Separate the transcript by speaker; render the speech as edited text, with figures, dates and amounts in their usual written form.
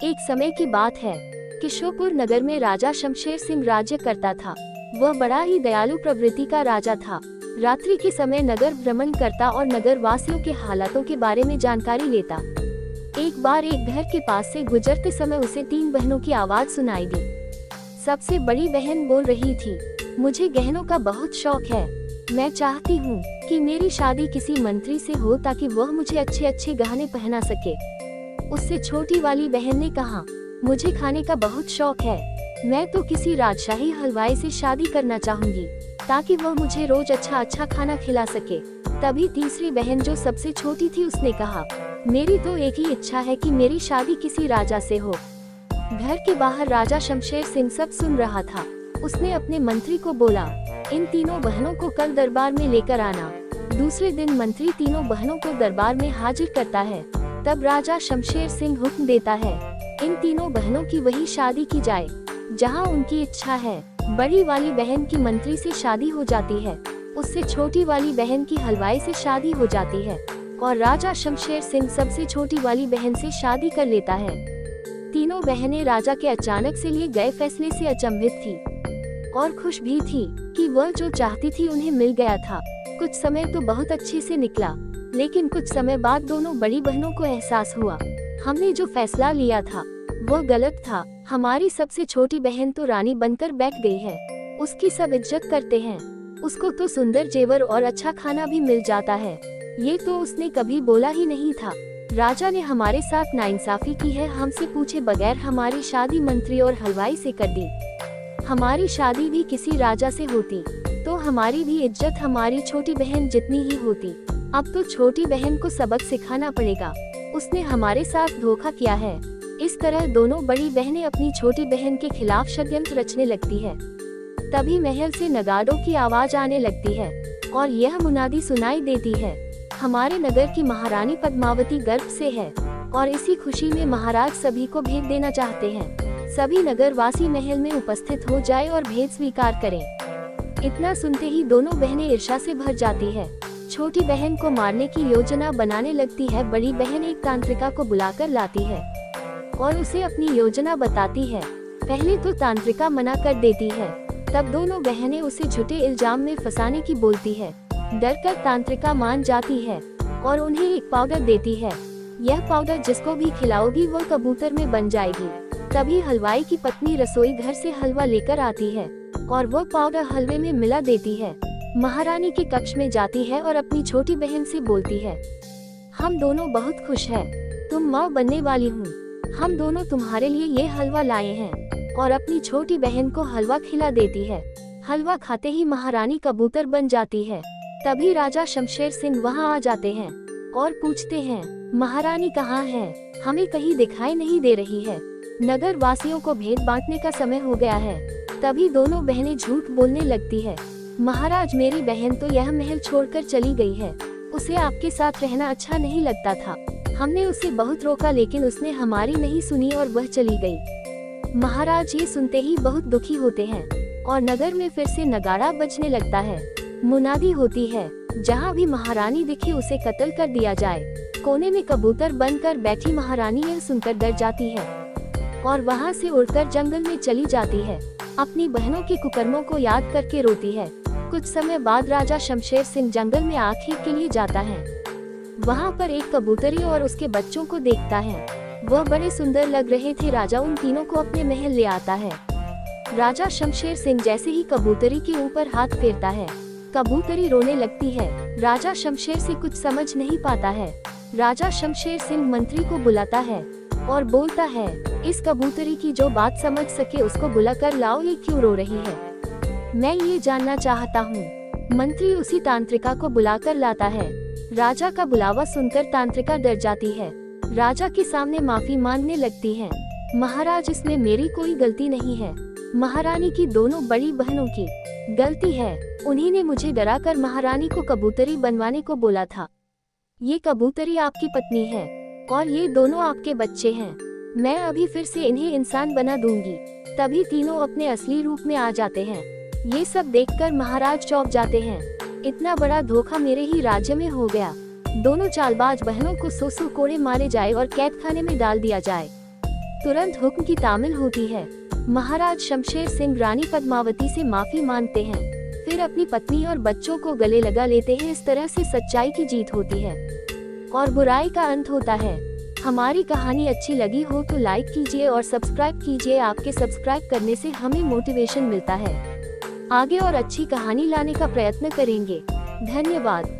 Speaker 1: एक समय की बात है कि श्योपुर नगर में राजा शमशेर सिंह राज्य करता था। वह बड़ा ही दयालु प्रवृत्ति का राजा था। रात्रि के समय नगर भ्रमण करता और नगर वासियों के हालातों के बारे में जानकारी लेता। एक बार एक घर के पास से गुजरते समय उसे 3 बहनों की आवाज सुनाई दी। सबसे बड़ी बहन बोल रही थी, मुझे गहनों का बहुत शौक है। मैं चाहती हूँ कि मेरी शादी किसी मंत्री से हो ताकि वह मुझे अच्छे अच्छे गहने पहना सके। उससे छोटी वाली बहन ने कहा, मुझे खाने का बहुत शौक है। मैं तो किसी राजशाही हलवाई से शादी करना चाहूंगी ताकि वह मुझे रोज अच्छा खाना खिला सके। तभी तीसरी बहन जो सबसे छोटी थी उसने कहा, मेरी तो एक ही इच्छा है कि मेरी शादी किसी राजा से हो। घर के बाहर राजा शमशेर सिंह सब सुन रहा था। उसने अपने मंत्री को बोला, इन तीनों बहनों को कल दरबार में लेकर आना। दूसरे दिन मंत्री तीनों बहनों को दरबार में हाजिर करता है। तब राजा शमशेर सिंह हुक्म देता है, इन तीनों बहनों की वही शादी की जाए जहां उनकी इच्छा है। बड़ी वाली बहन की मंत्री से शादी हो जाती है, उससे छोटी वाली बहन की हलवाई से शादी हो जाती है और राजा शमशेर सिंह सबसे छोटी वाली बहन से शादी कर लेता है। तीनों बहनें राजा के अचानक से लिए गए फैसले से अचंभित थी और खुश भी थी कि वह जो चाहती थी उन्हें मिल गया था। कुछ समय तो बहुत अच्छे से निकला, लेकिन कुछ समय बाद दोनों बड़ी बहनों को एहसास हुआ, हमने जो फैसला लिया था वह गलत था। हमारी सबसे छोटी बहन तो रानी बनकर बैठ गई है, उसकी सब इज्जत करते हैं, उसको तो सुंदर जेवर और अच्छा खाना भी मिल जाता है। ये तो उसने कभी बोला ही नहीं था। राजा ने हमारे साथ नाइंसाफी की है, हमसे पूछे बगैर हमारी शादी मंत्री और हलवाई से कर दी। हमारी शादी भी किसी राजा से होती तो हमारी भी इज्जत हमारी छोटी बहन जितनी ही होती। अब तो छोटी बहन को सबक सिखाना पड़ेगा, उसने हमारे साथ धोखा किया है। इस तरह दोनों बड़ी बहनें अपनी छोटी बहन के खिलाफ षड्यंत्र रचने लगती है। तभी महल से नगाड़ों की आवाज आने लगती है और यह मुनादी सुनाई देती है, हमारे नगर की महारानी पद्मावती गर्भ से है और इसी खुशी में महाराज सभी को भेंट देना चाहते हैं। सभी नगर वासी महल में उपस्थित हो जाए और भेंट स्वीकार करें। इतना सुनते ही दोनों बहनें ईर्ष्या से भर जाती है। छोटी बहन को मारने की योजना बनाने लगती है। बड़ी बहन एक तांत्रिका को बुलाकर लाती है और उसे अपनी योजना बताती है। पहले तो तांत्रिका मना कर देती है, तब दोनों बहनें उसे झूठे इल्जाम में फंसाने की बोलती है। डरकर तांत्रिका मान जाती है और उन्हें एक पाउडर देती है। यह पाउडर जिसको भी खिलाओगी वो कबूतर में बन जाएगी। तभी हलवाई की पत्नी रसोई घर से हलवा लेकर आती है और वो पाउडर हलवे में मिला देती है। महारानी के कक्ष में जाती है और अपनी छोटी बहन से बोलती है, हम दोनों बहुत खुश हैं, तुम माँ बनने वाली हूँ। हम दोनों तुम्हारे लिए ये हलवा लाए हैं और अपनी छोटी बहन को हलवा खिला देती है। हलवा खाते ही महारानी कबूतर बन जाती है। तभी राजा शमशेर सिंह वहाँ आ जाते हैं और पूछते हैं, महारानी कहाँ है? हमें कहीं दिखाई नहीं दे रही है। नगर वासियों को भेंट बांटने का समय हो गया है। तभी दोनों बहनें झूठ बोलने लगती है, महाराज मेरी बहन तो यह महल छोड़कर चली गई है, उसे आपके साथ रहना अच्छा नहीं लगता था। हमने उसे बहुत रोका लेकिन उसने हमारी नहीं सुनी और वह चली गई। महाराज ये सुनते ही बहुत दुखी होते हैं और नगर में फिर से नगाड़ा बजने लगता है। मुनादी होती है, जहाँ भी महारानी दिखे उसे कत्ल कर दिया जाए। कोने में कबूतर बनकर बैठी महारानी यह सुनकर डर जाती है और वहाँ से उड़कर जंगल में चली जाती है। अपनी बहनों के कुकर्मों को याद करके रोती है। कुछ समय बाद राजा शमशेर सिंह जंगल में आग के लिए जाता है। वहाँ पर एक कबूतरी और उसके बच्चों को देखता है। वह बड़े सुंदर लग रहे थे। राजा उन तीनों को अपने महल ले आता है। राजा शमशेर सिंह जैसे ही कबूतरी के ऊपर हाथ फेरता है, कबूतरी रोने लगती है। राजा शमशेर से कुछ समझ नहीं पाता है। राजा शमशेर सिंह मंत्री को बुलाता है और बोलता है, इस कबूतरी की जो बात समझ सके उसको बुलाकर लाओ, ये क्यों रो रही है, मैं ये जानना चाहता हूँ। मंत्री उसी तांत्रिका को बुलाकर लाता है। राजा का बुलावा सुनकर तांत्रिका डर जाती है। राजा के सामने माफी मांगने लगती है, महाराज इसमें मेरी कोई गलती नहीं है, महारानी की दोनों बड़ी बहनों की गलती है। उन्हीं ने मुझे डराकर महारानी को कबूतरी बनवाने को बोला था। ये कबूतरी आपकी पत्नी है और ये दोनों आपके बच्चे हैं। मैं अभी फिर से इन्हें इंसान बना दूंगी। तभी तीनों अपने असली रूप में आ जाते हैं। ये सब देखकर महाराज चौंक जाते हैं। इतना बड़ा धोखा मेरे ही राज्य में हो गया। दोनों चालबाज बहनों को 100 कोड़े मारे जाए और कैद खाने में डाल दिया जाए। तुरंत हुक्म की तामील होती है। महाराज शमशेर सिंह रानी पद्मावती से माफी मांगते हैं, फिर अपनी पत्नी और बच्चों को गले लगा लेते हैं। इस तरह से सच्चाई की जीत होती है और बुराई का अंत होता है। हमारी कहानी अच्छी लगी हो तो लाइक कीजिए और सब्सक्राइब कीजिए। आपके सब्सक्राइब करने से हमें मोटिवेशन मिलता है, आगे और अच्छी कहानी लाने का प्रयत्न करेंगे। धन्यवाद।